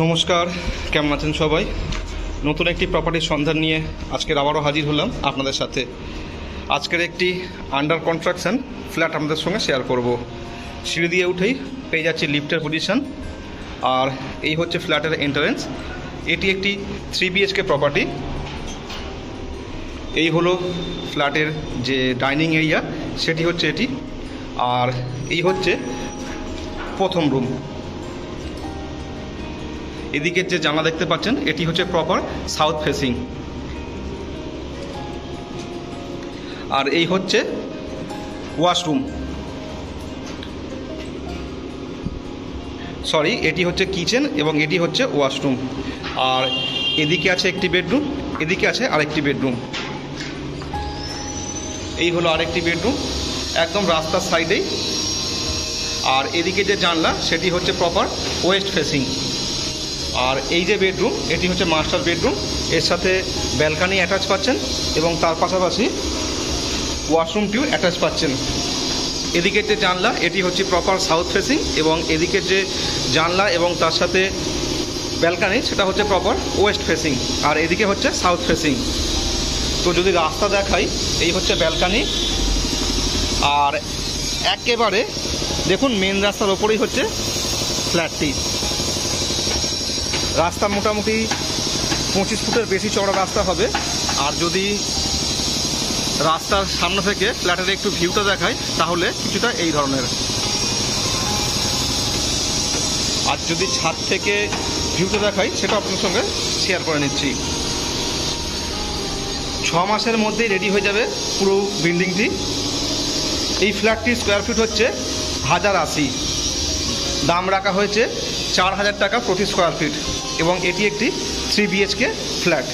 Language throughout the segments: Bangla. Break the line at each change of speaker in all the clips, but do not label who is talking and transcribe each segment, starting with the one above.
নমস্কার, কেমন আছেন সবাই? নতুন একটি প্রপার্টির সন্ধান নিয়ে আজকের আবারও হাজির হলাম আপনাদের সাথে। আজকের একটি আন্ডার কনস্ট্রাকশন ফ্ল্যাট আপনাদের সঙ্গে শেয়ার করব। সিঁড়ি দিয়ে উঠেই পেয়ে যাচ্ছি লিফটের পজিশন, আর এই হচ্ছে ফ্ল্যাটের এন্ট্রান্স। এটি একটি 3 BHK প্রপার্টি। এই হলো ফ্ল্যাটের যে ডাইনিং এরিয়া, সেটি হচ্ছে এটি, আর এই হচ্ছে প্রথম রুম। এদিকে যে জানলা দেখতে পাচ্ছেন এটি হচ্ছে প্রপার সাউথ ফেসিং, আর এই হচ্ছে ওয়াশরুম, এটি হচ্ছে কিচেন এবং এটি হচ্ছে ওয়াশরুম। আর এদিকে আছে একটি বেডরুম, এদিকে আছে আরেকটি বেডরুম। এই হলো আরেকটি বেডরুম, একদম রাস্তার সাইডেই। আর এদিকে যে জানলা সেটি হচ্ছে প্রপার ওয়েস্ট ফেসিং। আর এই যে বেডরুম, এটি হচ্ছে মাস্টার বেডরুম, এর সাথে ব্যালকানি অ্যাটাচ পাচ্ছেন এবং তার পাশাপাশি ওয়াশরুমটিও অ্যাটাচ পাচ্ছেন। এদিকের যে জানলা এটি হচ্ছে প্রপার সাউথ ফেসিং, এবং এদিকের যে জানলা এবং তার সাথে ব্যালকানি সেটা হচ্ছে প্রপার ওয়েস্ট ফেসিং, আর এদিকে হচ্ছে সাউথ ফেসিং। তো যদি রাস্তা দেখাই, এই হচ্ছে ব্যালকানি, আর একেবারে দেখুন মেন রাস্তার ওপরেই হচ্ছে ফ্ল্যাটটি। রাস্তা মোটামুটি 25 ফুটের বেশি চওড়া রাস্তা হবে। আর যদি রাস্তার সামনে থেকে ফ্ল্যাটের একটু ভিউটা দেখায় তাহলে কিছুটা এই ধরনের। আর যদি ছাদ থেকে ভিউটা দেখাই সেটা আপনার সঙ্গে শেয়ার করে নিচ্ছি। 6 মাসের মধ্যেই রেডি হয়ে যাবে পুরো বিল্ডিংটি। এই ফ্ল্যাটটির স্কোয়ার ফিট হচ্ছে 1080, দাম রাখা হয়েছে 4000 টাকা প্রতি স্কোয়ার ফিট, এবং এটি একটি 3 BHK ফ্ল্যাট।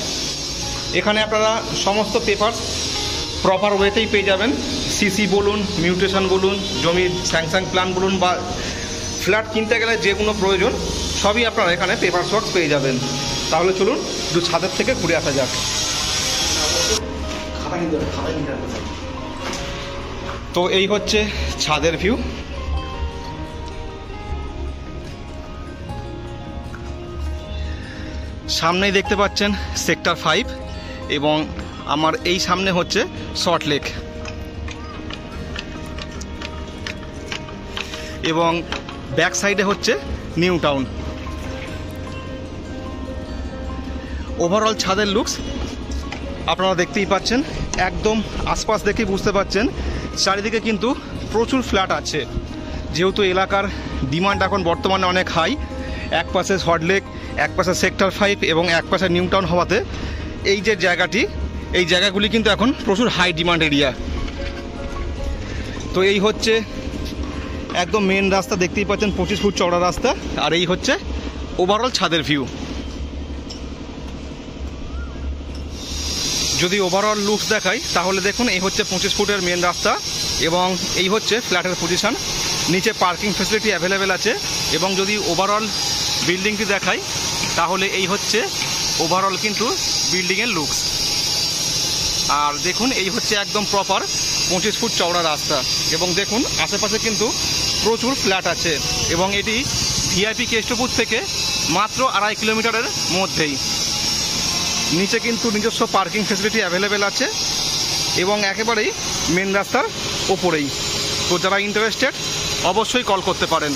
এখানে আপনারা সমস্ত পেপার প্রপার ওয়েতেই পেয়ে যাবেন। সিসি বলুন, মিউটেশন বলুন, জমির স্যাংশন প্ল্যান বলুন, বা ফ্ল্যাট কিনতে গেলে যে কোনো প্রয়োজন সবই আপনারা এখানে পেপার ওয়ার্কস পেয়ে যাবেন। তাহলে চলুন একটু ছাদের থেকে ঘুরে আসা যাক। তো এই হচ্ছে ছাদের ভিউ। সামনেই দেখতে পাচ্ছেন সেক্টর 5, এবং আমার এই সামনে হচ্ছে সল্ট লেক, এবং ব্যাক সাইডে হচ্ছে নিউ টাউন। ওভারঅল ছাদের লুকস আপনারা দেখতেই পাচ্ছেন। একদম আশপাশ দেখেই বুঝতে পাচ্ছেন চারিদিকে কিন্তু প্রচুর ফ্ল্যাট আছে। যেহেতু এলাকার ডিমান্ড এখন বর্তমানে অনেক হাই, এক পাশে সল্ট লেক, এক পাশে সেক্টর 5 এবং এক পাশে নিউ টাউন হওয়াতে এই যে জায়গাটি, এই জায়গাগুলি কিন্তু এখন প্রচুর হাই ডিমান্ড এরিয়া। তো এই হচ্ছে একদম মেন রাস্তা, দেখতেই পাচ্ছেন 25 ফুট চওড়া রাস্তা, আর এই হচ্ছে ওভারঅল ছাদের ভিউ। যদি ওভারঅল লুকস দেখাই তাহলে দেখুন এই হচ্ছে 25 ফুটের মেন রাস্তা, এবং এই হচ্ছে ফ্ল্যাটের পজিশন। নিচে পার্কিং ফেসিলিটি অ্যাভেলেবেল আছে, এবং যদি ওভারঅল বিল্ডিংটি দেখাই তাহলে এই হচ্ছে ওভারঅল কিন্তু বিল্ডিংয়ের লুকস। আর দেখুন এই হচ্ছে একদম প্রপার 25 ফুট চওড়া রাস্তা, এবং দেখুন আশেপাশে কিন্তু প্রচুর ফ্ল্যাট আছে, এবং এটি VIP কেষ্টপুর থেকে মাত্র 2.5 কিলোমিটারের মধ্যেই। নিচে কিন্তু নিজস্ব পার্কিং ফেসিলিটি অ্যাভেলেবেল আছে, এবং একেবারেই মেন রাস্তার ওপরেই। তো যারা ইন্টারেস্টেড অবশ্যই কল করতে পারেন।